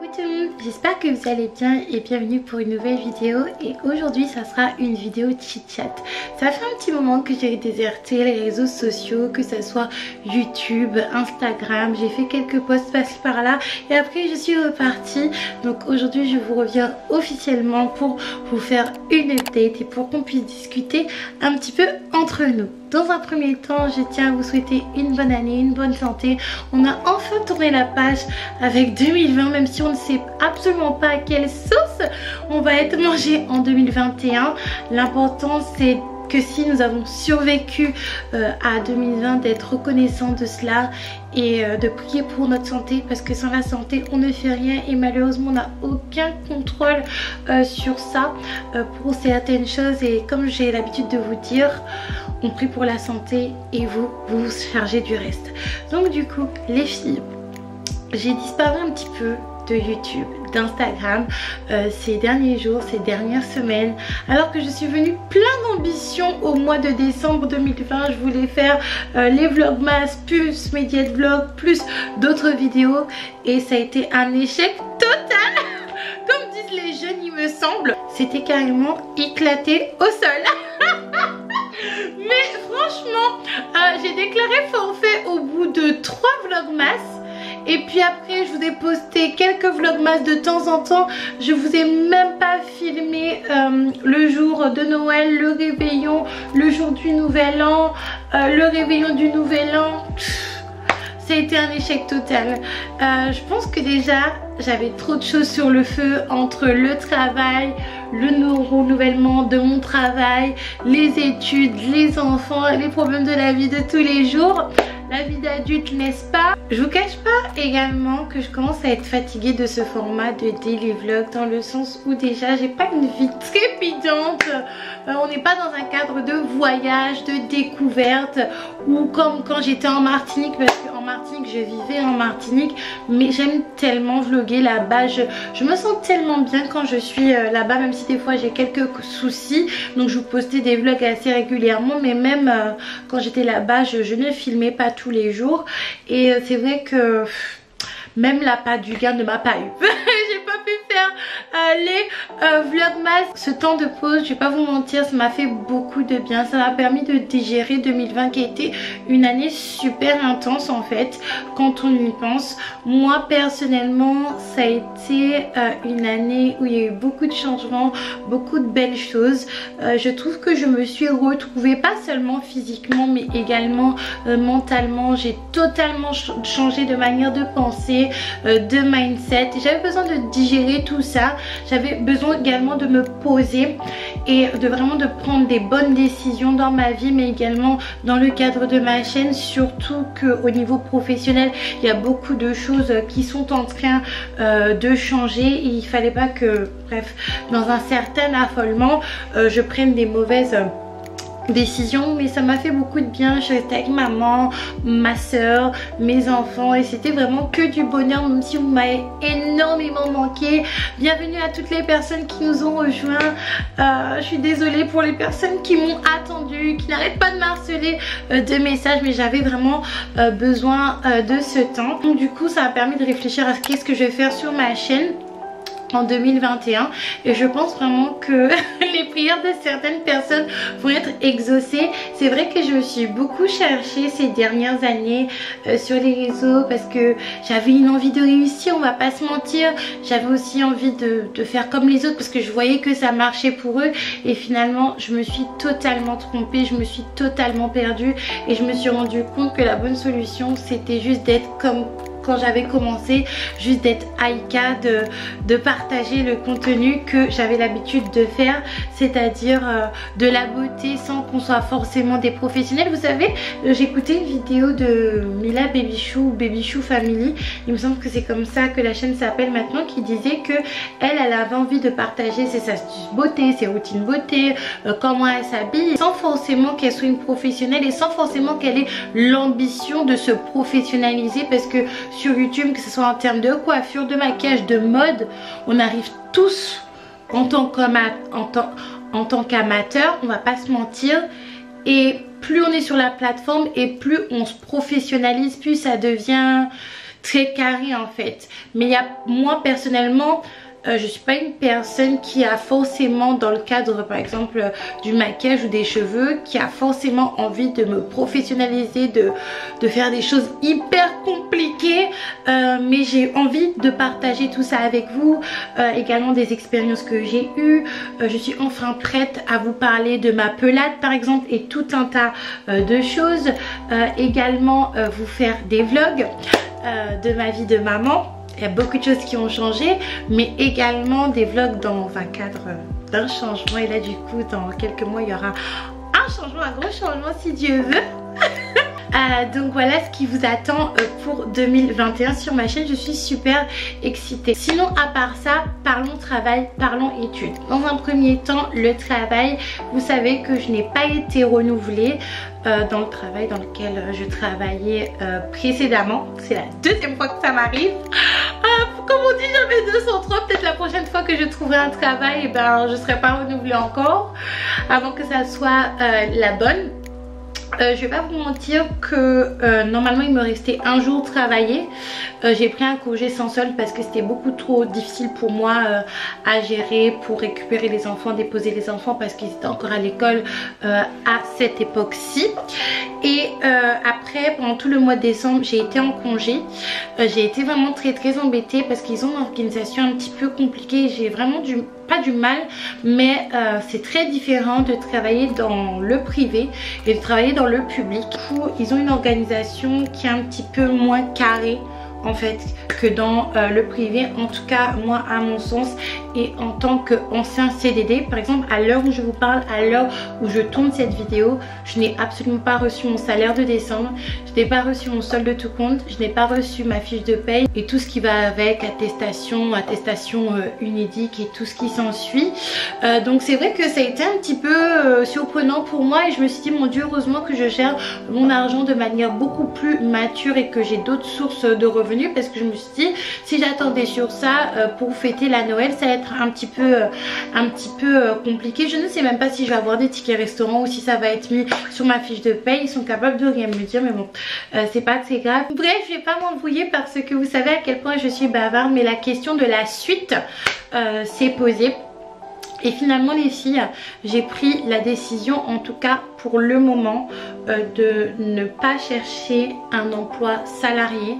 Coucou tout le monde, j'espère que vous allez bien et bienvenue pour une nouvelle vidéo. Et aujourd'hui ça sera une vidéo chit chat. Ça fait un petit moment que j'ai déserté les réseaux sociaux, que ce soit YouTube, Instagram. J'ai fait quelques posts par-ci par-là et après je suis repartie. Donc aujourd'hui je vous reviens officiellement pour vous faire une update et pour qu'on puisse discuter un petit peu entre nous. Dans un premier temps, je tiens à vous souhaiter une bonne année, une bonne santé. On a enfin tourné la page avec 2020, même si on ne sait absolument pas à quelle sauce on va être mangé en 2021. L'important c'est que si nous avons survécu à 2020, d'être reconnaissant de cela et de prier pour notre santé, parce que sans la santé on ne fait rien et malheureusement on n'a aucun contrôle sur ça pour certaines choses. Et comme j'ai l'habitude de vous dire, on prie pour la santé et vous vous chargez du reste. Donc du coup les filles, j'ai disparu un petit peu de YouTube, d'Instagram ces derniers jours, ces dernières semaines, alors que je suis venue plein d'ambitions au mois de décembre 2020. Je voulais faire les vlogmas plus Médiat Vlog plus d'autres vidéos et ça a été un échec total. Comme disent les jeunes, il me semble, c'était carrément éclaté au sol. Mais franchement j'ai déclaré forfait au bout de 3 vlogmas. Et puis après je vous ai posté quelques vlogmas de temps en temps. Je vous ai même pas filmé le jour de Noël, le réveillon, le jour du nouvel an, le réveillon du nouvel an. Ça a été un échec total. Je pense que déjà j'avais trop de choses sur le feu entre le travail, le renouvellement de mon travail, les études, les enfants, les problèmes de la vie de tous les jours. La vie d'adulte, n'est-ce pas? Je vous cache pas également que je commence à être fatiguée de ce format de daily vlog, dans le sens où déjà j'ai pas une vie trépidante. On n'est pas dans un cadre de voyage, de découverte, ou comme quand j'étais en Martinique, parce qu'en Martinique je vivais en Martinique, mais j'aime tellement vlogger là-bas. Je me sens tellement bien quand je suis là-bas, même si des fois j'ai quelques soucis. Donc je vous postais des vlogs assez régulièrement, mais même quand j'étais là-bas je ne filmais pas tous les jours. Et c'est vrai que même la pâte du gars ne m'a pas eu. J'ai pas pu faire les vlogmas. Ce temps de pause, je vais pas vous mentir, ça m'a fait beaucoup de bien. Ça m'a permis de digérer 2020 qui a été une année super intense en fait, quand on y pense. Moi personnellement, ça a été une année où il y a eu beaucoup de changements, beaucoup de belles choses. Je trouve que je me suis retrouvée, pas seulement physiquement mais également mentalement. J'ai totalement changé de manière de penser, de mindset. J'avais besoin de digérer tout ça. J'avais besoin également de me poser et de vraiment de prendre des bonnes décisions dans ma vie, mais également dans le cadre de ma chaîne. Surtout qu'au niveau professionnel il y a beaucoup de choses qui sont en train de changer et il fallait pas que, bref, dans un certain affolement je prenne des mauvaises décision. Mais ça m'a fait beaucoup de bien. Je restais avec maman, ma soeur, mes enfants et c'était vraiment que du bonheur, même si vous m'avez énormément manqué. Bienvenue à toutes les personnes qui nous ont rejoints. Je suis désolée pour les personnes qui m'ont attendu, qui n'arrêtent pas de m'harceler de messages, mais j'avais vraiment besoin de ce temps. Donc du coup ça m'a permis de réfléchir à qu'est-ce que je vais faire sur ma chaîne en 2021 et je pense vraiment que les prières de certaines personnes vont être exaucées. C'est vrai que je me suis beaucoup cherchée ces dernières années sur les réseaux parce que j'avais une envie de réussir, on va pas se mentir. J'avais aussi envie de faire comme les autres parce que je voyais que ça marchait pour eux et finalement je me suis totalement trompée, je me suis totalement perdue et je me suis rendu compte que la bonne solution c'était juste d'être comme quand j'avais commencé, juste d'être Aïka, de partager le contenu que j'avais l'habitude de faire, c'est-à-dire de la beauté sans qu'on soit forcément des professionnels. Vous savez, j'ai écouté une vidéo de Mila Babychou ou Babychou Family, il me semble que c'est comme ça que la chaîne s'appelle maintenant, qui disait que elle avait envie de partager ses astuces beauté, ses routines beauté, comment elle s'habille, sans forcément qu'elle soit une professionnelle et sans forcément qu'elle ait l'ambition de se professionnaliser, parce que sur YouTube, que ce soit en termes de coiffure, de maquillage, de mode, on arrive tous en tant qu'amateur, on va pas se mentir, et plus on est sur la plateforme et plus on se professionnalise, plus ça devient très carré en fait. Mais moi personnellement, je suis pas une personne qui a forcément, dans le cadre par exemple du maquillage ou des cheveux, qui a forcément envie de me professionnaliser, de faire des choses hyper compliquées, mais j'ai envie de partager tout ça avec vous, également des expériences que j'ai eues. Je suis enfin prête à vous parler de ma pelade par exemple et tout un tas de choses, également vous faire des vlogs de ma vie de maman. Il y a beaucoup de choses qui ont changé, mais également des vlogs dans un cadre d'un changement. Et là du coup dans quelques mois il y aura un changement, un gros changement si Dieu veut. Donc voilà ce qui vous attend pour 2021 sur ma chaîne. Je suis super excitée. Sinon à part ça, parlons travail, parlons études. Dans un premier temps, le travail, vous savez que je n'ai pas été renouvelée dans le travail dans lequel je travaillais précédemment. C'est la deuxième fois que ça m'arrive. Comme on dit, jamais 203. Peut-être la prochaine fois que je trouverai un travail, ben, je ne serai pas renouvelée encore avant que ça soit la bonne. Je vais pas vous mentir que normalement il me restait un jour travaillé. J'ai pris un congé sans solde parce que c'était beaucoup trop difficile pour moi à gérer, pour récupérer les enfants, déposer les enfants parce qu'ils étaient encore à l'école à cette époque-ci. Et après pendant tout le mois de décembre j'ai été en congé. J'ai été vraiment très embêtée parce qu'ils ont une organisation un petit peu compliquée. J'ai vraiment pas du mal, mais c'est très différent de travailler dans le privé et de travailler dans le public. Du coup, ils ont une organisation qui est un petit peu moins carrée en fait que dans le privé, en tout cas moi à mon sens. Et en tant qu'ancien CDD, par exemple à l'heure où je vous parle, à l'heure où je tourne cette vidéo, je n'ai absolument pas reçu mon salaire de décembre, je n'ai pas reçu mon solde de tout compte, je n'ai pas reçu ma fiche de paye et tout ce qui va avec, attestation Unédic et tout ce qui s'ensuit. Donc c'est vrai que ça a été un petit peu surprenant pour moi et je me suis dit mon Dieu, heureusement que je gère mon argent de manière beaucoup plus mature et que j'ai d'autres sources de revenus, parce que je me suis dit si j'attendais sur ça pour fêter la Noël, ça va être un petit peu compliqué. Je ne sais même pas si je vais avoir des tickets restaurants ou si ça va être mis sur ma fiche de paye. Ils sont capables de rien me dire, mais bon, c'est pas très grave. Bref, je vais pas m'embrouiller parce que vous savez à quel point je suis bavarde, mais la question de la suite s'est posée. Et finalement les filles, j'ai pris la décision, en tout cas pour le moment, de ne pas chercher un emploi salarié,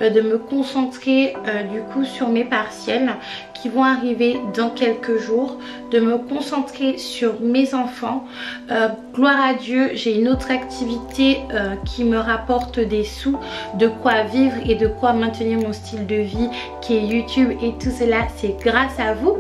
de me concentrer du coup sur mes partiels qui vont arriver dans quelques jours, de me concentrer sur mes enfants. Gloire à Dieu, j'ai une autre activité qui me rapporte des sous, de quoi vivre et de quoi maintenir mon style de vie qui est YouTube, et tout cela c'est grâce à vous.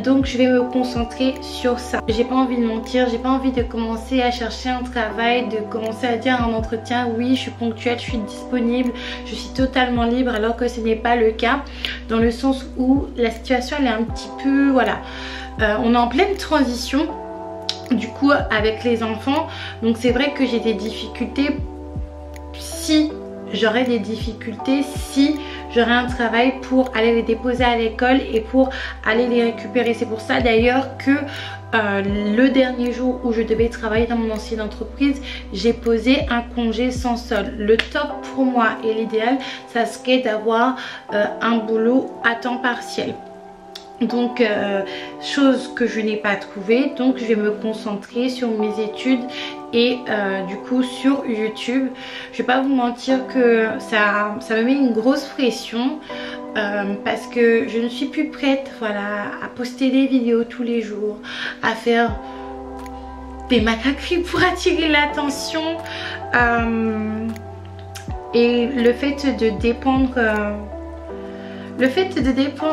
Donc je vais me concentrer sur ça. J'ai pas envie de mentir, j'ai pas envie de commencer à chercher un travail, de commencer à dire à un entretien oui je suis ponctuelle, je suis disponible, je suis totalement libre, alors que ce n'est pas le cas, dans le sens où la situation elle est un petit peu, voilà, on est en pleine transition du coup avec les enfants. Donc c'est vrai que j'ai des difficultés, si j'aurais des difficultés, si j'aurais un travail pour aller les déposer à l'école et pour aller les récupérer. C'est pour ça d'ailleurs que le dernier jour où je devais travailler dans mon ancienne entreprise, j'ai posé un congé sans solde. Le top pour moi et l'idéal, ça serait d'avoir un boulot à temps partiel. Donc chose que je n'ai pas trouvée, donc je vais me concentrer sur mes études et du coup sur YouTube. Je vais pas vous mentir que ça me met une grosse pression parce que je ne suis plus prête, voilà, à poster des vidéos tous les jours, à faire des macaqueries pour attirer l'attention, et le fait de dépendre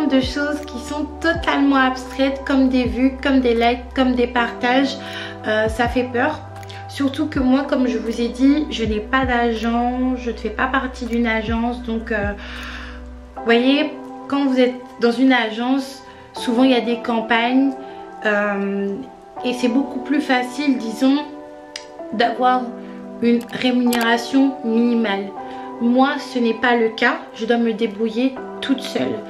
de choses qui sont totalement abstraites, comme des vues, comme des likes, comme des partages, ça fait peur. Surtout que moi, comme je vous ai dit, je n'ai pas d'agent, je ne fais pas partie d'une agence. Donc vous voyez, quand vous êtes dans une agence, souvent il y a des campagnes et c'est beaucoup plus facile, disons, d'avoir une rémunération minimale. Moi ce n'est pas le cas, je dois me débrouiller toute seule.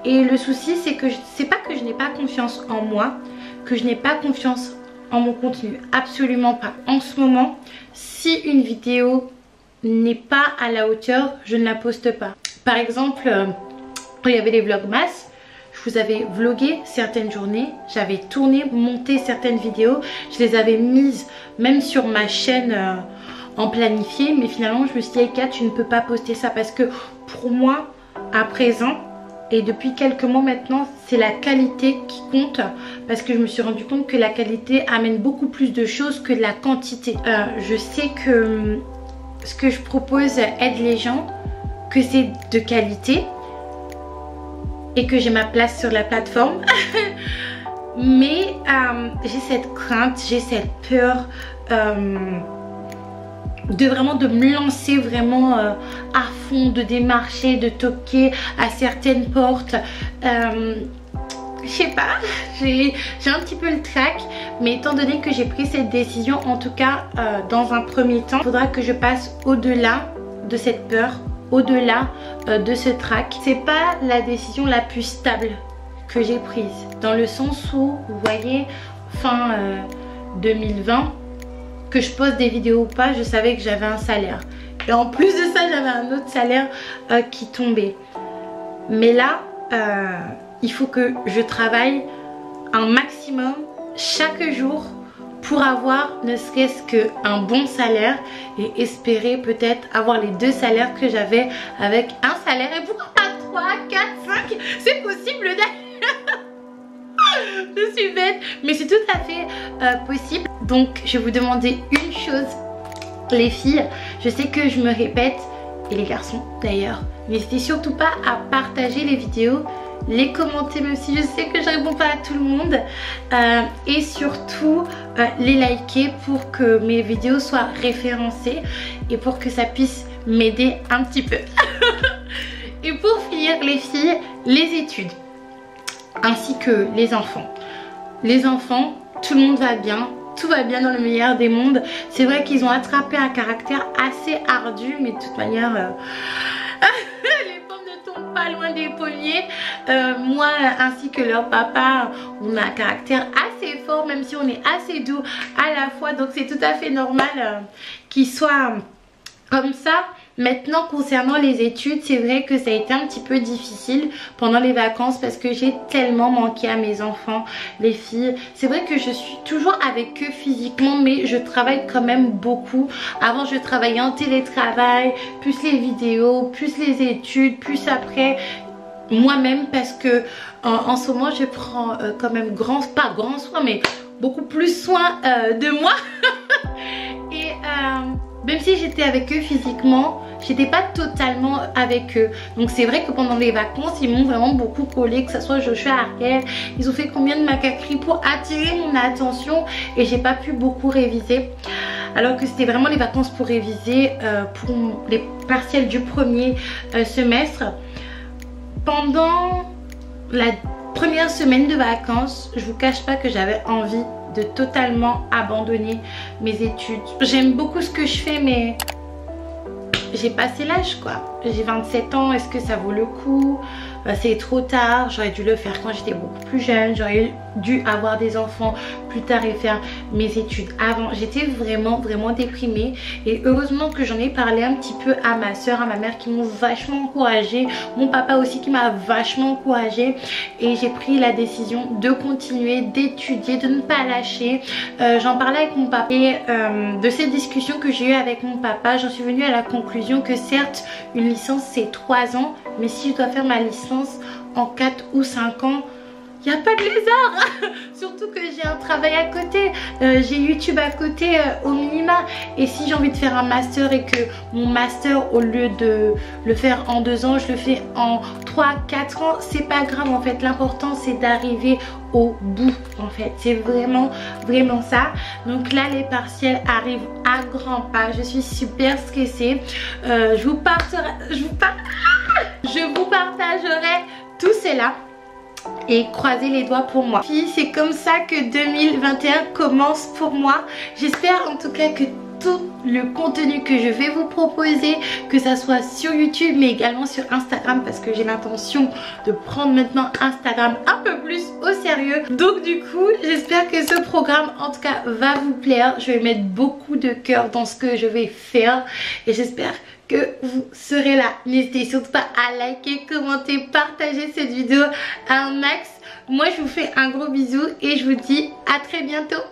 Et le souci c'est que c'est pas que je n'ai pas confiance en moi, que je n'ai pas confiance en mon contenu, absolument pas. En ce moment, si une vidéo n'est pas à la hauteur, je ne la poste pas. Par exemple, quand il y avait les vlogmas, je vous avais vlogué certaines journées, j'avais tourné, monté certaines vidéos, je les avais mises même sur ma chaîne en planifié, mais finalement je me suis dit hey Kat, tu ne peux pas poster ça parce que pour moi à présent et depuis quelques mois maintenant, c'est la qualité qui compte, parce que je me suis rendu compte que la qualité amène beaucoup plus de choses que la quantité. Je sais que ce que je propose aide les gens, que c'est de qualité et que j'ai ma place sur la plateforme. Mais j'ai cette crainte, j'ai cette peur de me lancer vraiment à fond, de démarcher, de toquer à certaines portes. Je sais pas, j'ai un petit peu le trac, mais étant donné que j'ai pris cette décision, en tout cas dans un premier temps, il faudra que je passe au-delà de cette peur, au-delà de ce trac. C'est pas la décision la plus stable que j'ai prise, dans le sens où, vous voyez, fin 2020, que je poste des vidéos ou pas, je savais que j'avais un salaire. Et en plus de ça, j'avais un autre salaire qui tombait. Mais là, il faut que je travaille un maximum chaque jour pour avoir ne serait-ce qu'un bon salaire et espérer peut-être avoir les 2 salaires que j'avais avec un salaire. Et pourquoi pas 3, 4, 5? C'est possible d'ailleurs. Je suis bête, mais c'est tout à fait possible. Donc je vais vous demander une chose, les filles. Je sais que je me répète, et les garçons d'ailleurs, n'hésitez surtout pas à partager les vidéos, les commenter, même si je sais que je réponds pas à tout le monde, et surtout les liker pour que mes vidéos soient référencées et pour que ça puisse m'aider un petit peu. Et pour finir les filles, les études ainsi que les enfants. Les enfants, tout le monde va bien, tout va bien dans le meilleur des mondes. C'est vrai qu'ils ont attrapé un caractère assez ardu, mais de toute manière les pommes ne tombent pas loin des pommiers. Moi ainsi que leur papa, on a un caractère assez fort, même si on est assez doux à la fois, donc c'est tout à fait normal qu'ils soient comme ça. Maintenant, concernant les études, c'est vrai que ça a été un petit peu difficile pendant les vacances parce que j'ai tellement manqué à mes enfants, les filles. C'est vrai que je suis toujours avec eux physiquement, mais je travaille quand même beaucoup. Avant, je travaillais en télétravail, plus les vidéos, plus les études, plus après moi-même, parce que en ce moment, je prends quand même pas grand soin, mais beaucoup plus soin de moi. Et même si j'étais avec eux physiquement, j'étais pas totalement avec eux. Donc c'est vrai que pendant les vacances, ils m'ont vraiment beaucoup collé, que ce soit Joshua, Ariel. Ils ont fait combien de macaqueries pour attirer mon attention et j'ai pas pu beaucoup réviser. Alors que c'était vraiment les vacances pour réviser pour les partiels du premier semestre. Pendant la première semaine de vacances, je vous cache pas que j'avais envie de totalement abandonner mes études. J'aime beaucoup ce que je fais, mais j'ai passé l'âge quoi. J'ai 27 ans, est-ce que ça vaut le coup? C'est trop tard, j'aurais dû le faire quand j'étais beaucoup plus jeune, j'aurais dû avoir des enfants plus tard et faire mes études avant. J'étais vraiment déprimée et heureusement que j'en ai parlé un petit peu à ma soeur, à ma mère qui m'ont vachement encouragée, mon papa aussi qui m'a vachement encouragée, et j'ai pris la décision de continuer, d'étudier, de ne pas lâcher. J'en parlais avec mon papa et de cette discussion que j'ai eue avec mon papa, j'en suis venue à la conclusion que certes une licence c'est 3 ans, mais si je dois faire ma licence en 4 ou 5 ans, il n'y a pas de lézard. Surtout que j'ai un travail à côté, j'ai YouTube à côté au minima. Et si j'ai envie de faire un master et que mon master, au lieu de le faire en 2 ans, je le fais en 3-4 ans, c'est pas grave en fait. L'important c'est d'arriver au bout en fait. C'est vraiment ça. Donc là les partiels arrivent à grands pas. Je suis super stressée. Je vous partagerai tout cela. Et croisez les doigts pour moi. C'est comme ça que 2021 commence pour moi. J'espère en tout cas que tout le contenu que je vais vous proposer, que ça soit sur YouTube mais également sur Instagram, parce que j'ai l'intention de prendre maintenant Instagram un peu plus au sérieux. Donc du coup j'espère que ce programme en tout cas va vous plaire. Je vais mettre beaucoup de cœur dans ce que je vais faire et j'espère que vous serez là. N'hésitez surtout pas à liker, commenter, partager cette vidéo un max. Moi je vous fais un gros bisou et je vous dis à très bientôt.